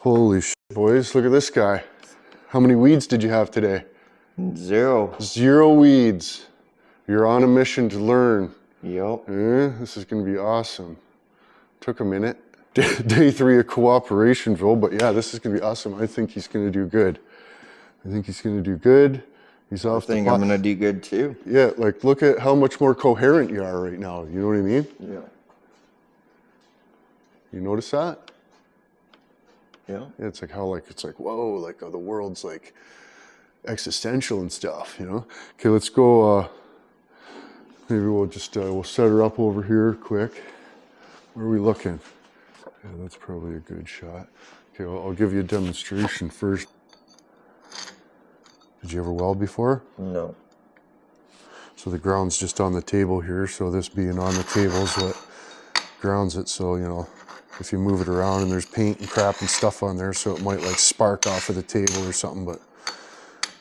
Holy shit, boys, look at this guy. How many weeds did you have today? 0. 0 weeds. You're on a mission to learn. Yep. This is gonna be awesome. Took a minute. Day 3 of Cooperationville, but yeah, this is gonna be awesome. I think he's gonna do good. He's off the pot. I think I'm gonna do good too. Yeah, like look at how much more coherent you are right now. You know what I mean? Yeah. You notice that? Yeah. It's like how it's like, whoa, like the world's like existential and stuff, you know? Okay, let's go, maybe we'll just, we'll set her up over here quick. Where are we looking? Yeah, that's probably a good shot. Okay, I'll give you a demonstration first. Did you ever weld before? No. So the ground's just on the table here, so this being on the table is what grounds it, so, you know, if you move it around and there's paint and crap and stuff on there, so it might like spark off of the table or something, but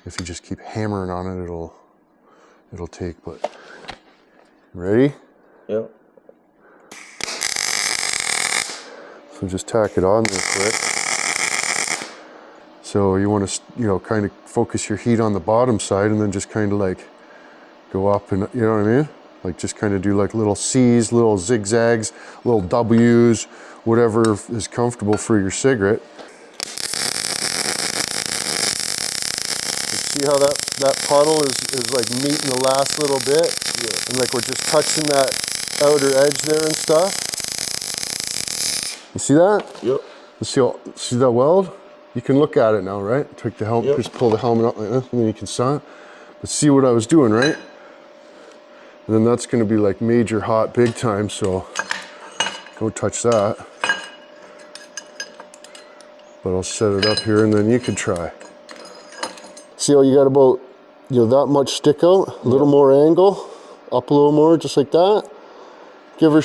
if you just keep hammering on it, it'll take. But ready? Yep. So just tack it on there quick. So you want to, you know, kind of focus your heat on the bottom side and then just kind of like go up and, you know what I mean? Like just kind of do like little C's, little zigzags, little W's, whatever is comfortable for your cigarette. See how that puddle is like meeting the last little bit? Yeah. And like we're just touching that outer edge there and stuff. You see that? Yep. See that weld? You can look at it now, right? Take the helmet, Yep. Just pull the helmet up like this, and then you can saw it. But see what I was doing, right? And then that's gonna be like major hot big time, so don't touch that. But I'll set it up here and then you can try. See how you got about, you know, that much stick out, a little more angle, up a little more, just like that. Give her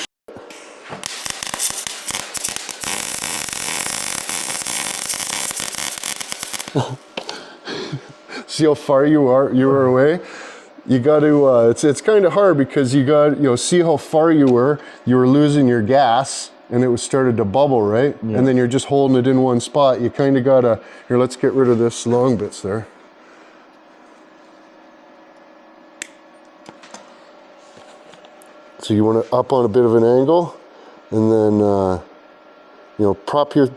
See how far you were away? You got to, it's kind of hard because you got, you know, see how far you were losing your gas and it was started to bubble, right? Yeah. And then you're just holding it in one spot. You kind of got to, here, let's get rid of this long bits there. So you want to up on a bit of an angle and then, you know, prop your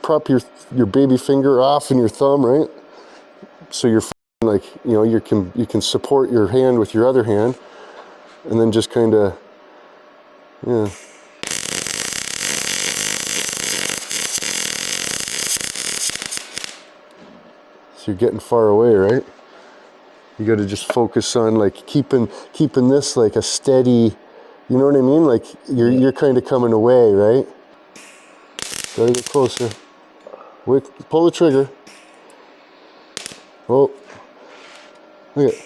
baby finger off in your thumb, right? So you're like, you know, you can support your hand with your other hand and then just kind of, yeah. So you're getting far away, right? You got to just focus on like keeping this like a steady, you know what I mean? Like you're kind of coming away, right? Gotta get closer. Wait, pull the trigger. Oh. Look at it.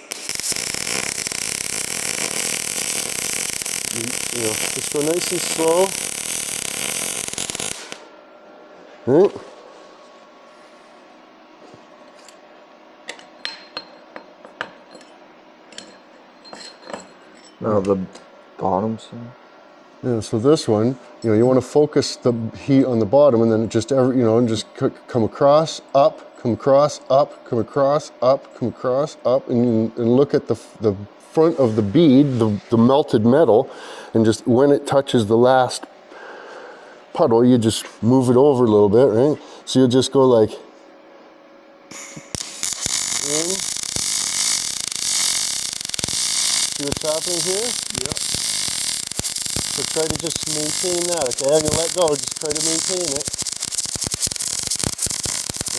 You know, just go nice and slow. Right? Now the bottom side. Yeah, so this one, you know, you want to focus the heat on the bottom and then just you know, and just come across, up, come across, up, come across, up, come across, up, and look at the front of the bead, the melted metal, and just when it touches the last puddle, you just move it over a little bit, right? So you'll just go like in. See what's happening here? Yep. So try to just maintain that, okay? I'm gonna let go, just try to maintain it.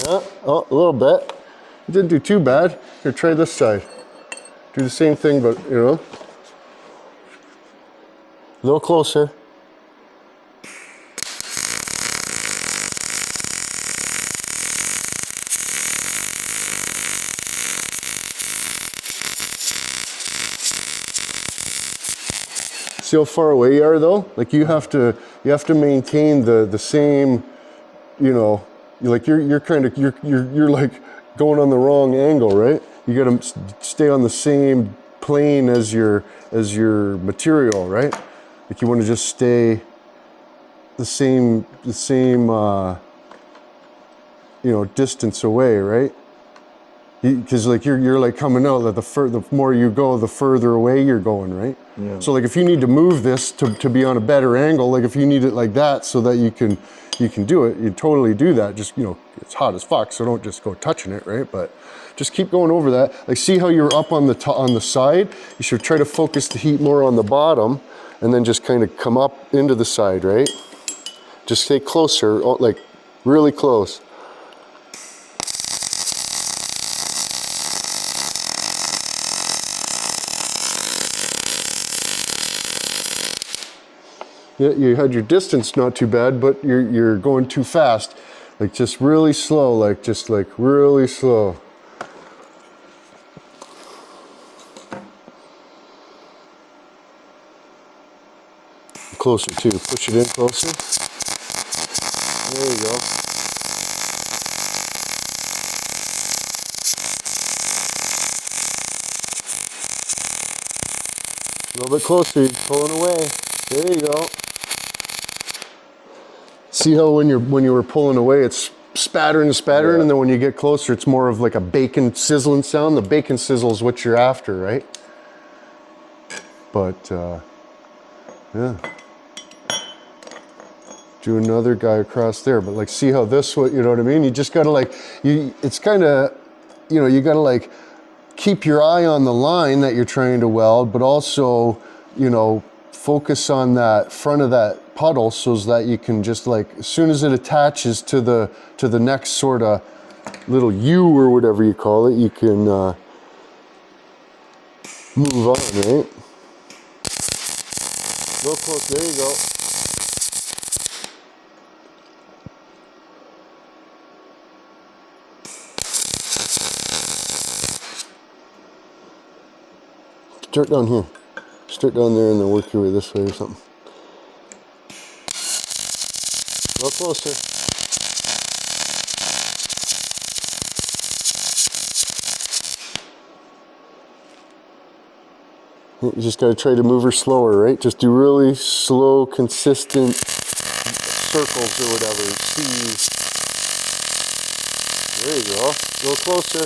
Yeah, oh, a little bit. It didn't do too bad. Here, try this side. Do the same thing, but, you know. A little closer. See how far away you are though? Like you have to maintain the same, you know, like you're kind of you're like going on the wrong angle, right? You got to stay on the same plane as your material, right? Like you want to just stay the same distance away, right? Because like you're like coming out, that the more you go, the further away you're going, right? Yeah. So like if you need to move this to be on a better angle, like if you need it like that so that you can do it, you totally do that. Just, it's hot as fuck, so don't just go touching it, right? But just keep going over that. Like, see how you're up on the side? You should try to focus the heat more on the bottom and then just kind of come up into the side, right? Just stay closer, like really close. Yeah, you had your distance not too bad, but you're going too fast. Like just really slow, like just like really slow. Closer too, push it in closer. There you go. A little bit closer, you're pulling away. There you go. See how when you were pulling away, it's spattering, Yeah. and then when you get closer, it's more of like a bacon sizzling sound. The bacon sizzle is what you're after, right? But yeah. Do another guy across there, but like see how this one, you know what I mean? You just gotta like, it's kind of, you gotta like keep your eye on the line that you're trying to weld, but also, focus on that front of that puddle so that you can just like, as soon as it attaches to the next sort of little U or whatever you call it, you can move on, right? Real close, there you go. Start down here. Start down there and then work your way this way or something. A little closer. You just gotta try to move her slower, right? Just do really slow, consistent circles or whatever. See. There you go. A little closer.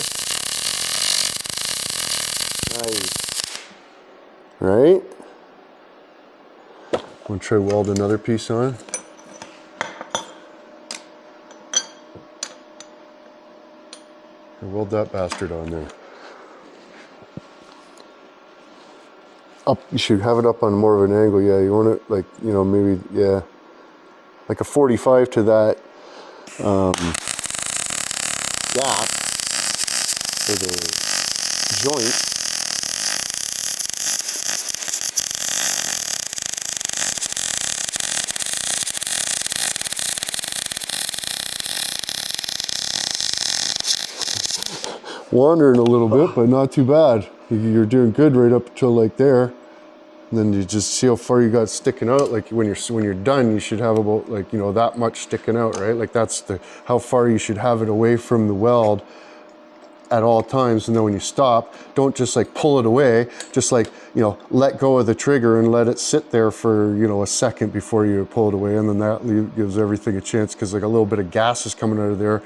Nice. Right? Want to try weld another piece on? Weld that bastard on there. Up, you should have it up on more of an angle. Yeah, you want it like, maybe, yeah, like a 45 to that gap for the joint. Wandering a little bit, but not too bad. You're doing good right up till like there. And then you just see how far you got sticking out. Like when you're done, you should have about like, that much sticking out, right? Like that's how far you should have it away from the weld at all times. And then when you stop, don't just like pull it away. Just like, let go of the trigger and let it sit there for, a second before you pull it away. And then that gives everything a chance, because like a little bit of gas is coming out of there.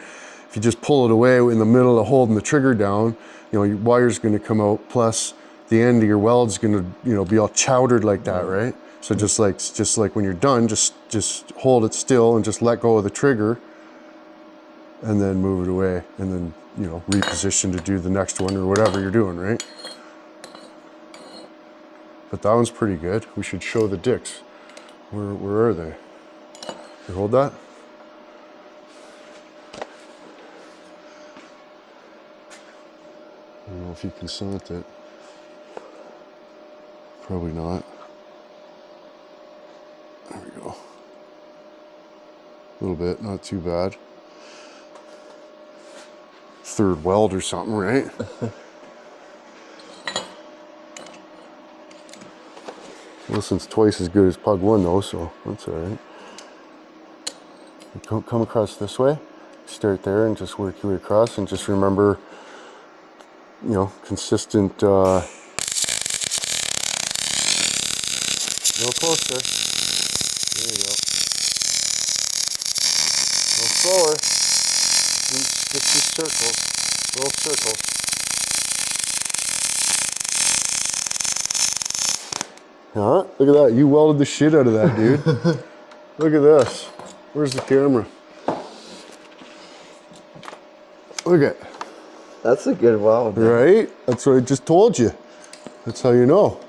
If you just pull it away in the middle of holding the trigger down, your wire's going to come out, plus the end of your weld's going to, be all chowdered like that, right? So just like when you're done, just hold it still and just let go of the trigger, and then move it away, and then, reposition to do the next one or whatever you're doing, right? But that one's pretty good. We should show the dicks. Where are they? You hold that? I don't know if you can slant it. Probably not. There we go. A little bit, not too bad. Third weld or something, right? Wilson's twice as good as Pug 1 though, so that's all right. Come across this way, start there and just work your way across, and just remember, consistent, a little closer. There you go. A little slower. Just these circles, little circles. Huh? Look at that. You welded the shit out of that, dude. Look at this. Where's the camera? Look at. That's a good weld. Man. Right? That's what I just told you. That's how you know.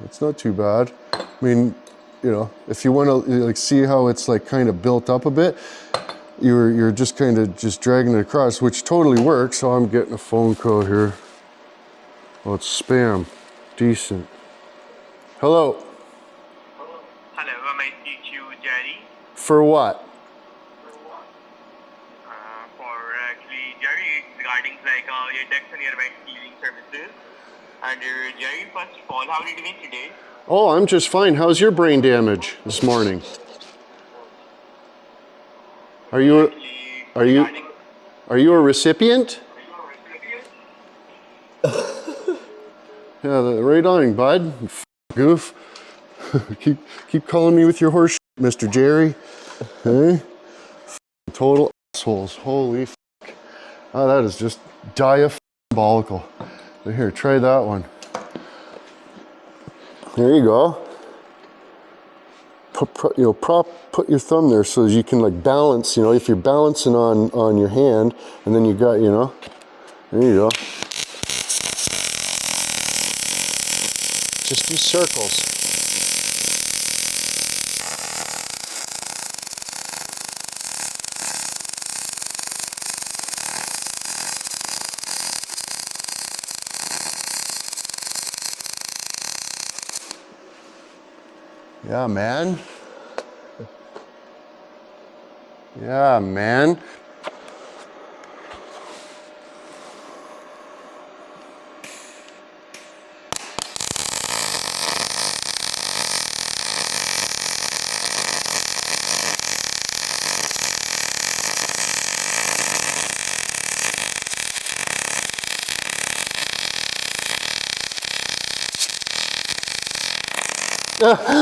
It's not too bad. I mean, you know, if you want to like see how it's like kind of built up a bit, you're just kind of just dragging it across, which totally works. Oh, I'm getting a phone call here. Oh, it's spam. Decent. Hello. Hello, am I speak to Jerry? For what? For actually, Jerry, it's regarding like your decks and your wet cleaning services. And Jerry, first of all, how are you doing today? Oh, I'm just fine. How's your brain damage this morning? Are you Regarding are you a recipient? Yeah, right on, bud. Goof. keep calling me with your horse, Mr. Jerry. Hey? Total assholes. Holy f***. Oh, that is just diabolical. Here, try that one. There you go. Put your thumb there so as you can like balance, you know, if you're balancing on your hand, and then you got, you know, there you go. Just do circles. Yeah, man. Yeah, man.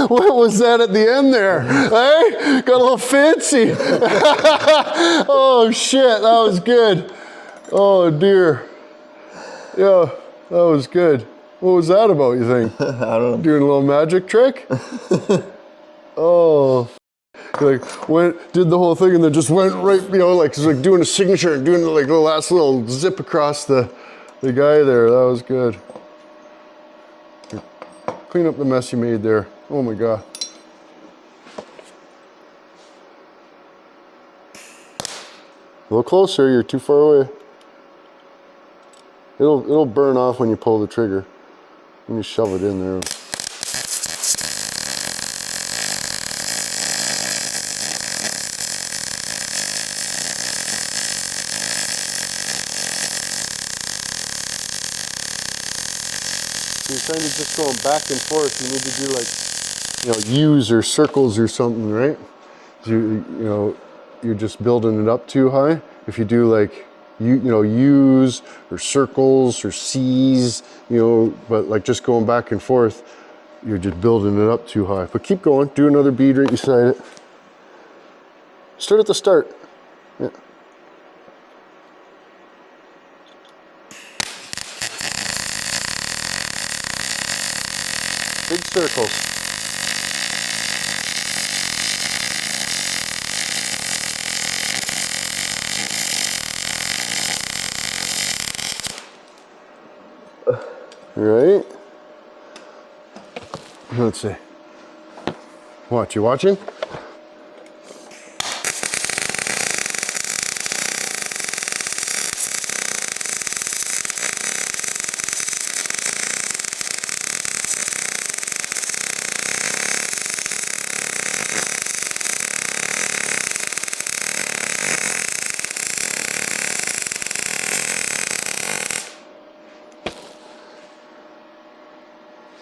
What was that at the end there? Hey, got a little fancy. Oh shit, that was good. Oh dear. Yeah, that was good. What was that about, you think? I don't know. Doing a little magic trick? Oh. Like went, did the whole thing and then just went right, you know, like, like doing a signature and doing like the last little zip across the guy there. That was good. Clean up the mess you made there. Oh my God. A little closer, you're too far away. It'll burn off when you pull the trigger. When you shove it in there. So you're kind of just going back and forth. You need to do like, you know, U's or circles or something, right? You know, you're just building it up too high. If you do like, you know, U's or circles or C's, you know, but like just going back and forth, you're just building it up too high. But keep going, do another bead right beside it. Start at the start. Yeah. Big circles. Right? Let's see. What, you watching?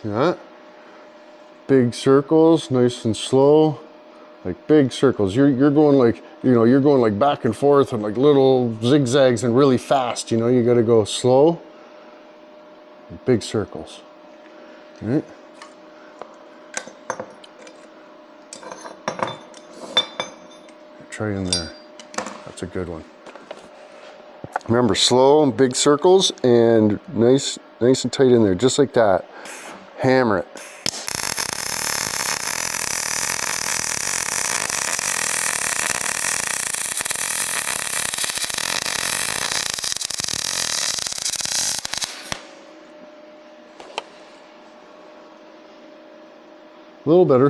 See that? Big circles, nice and slow. Like big circles. You're going like, you know, you're going like back and forth and like little zigzags and really fast, you know, you gotta go slow. Big circles. All right. try in there. That's a good one. Remember, slow and big circles and nice and tight in there, just like that. Hammer it. A little better,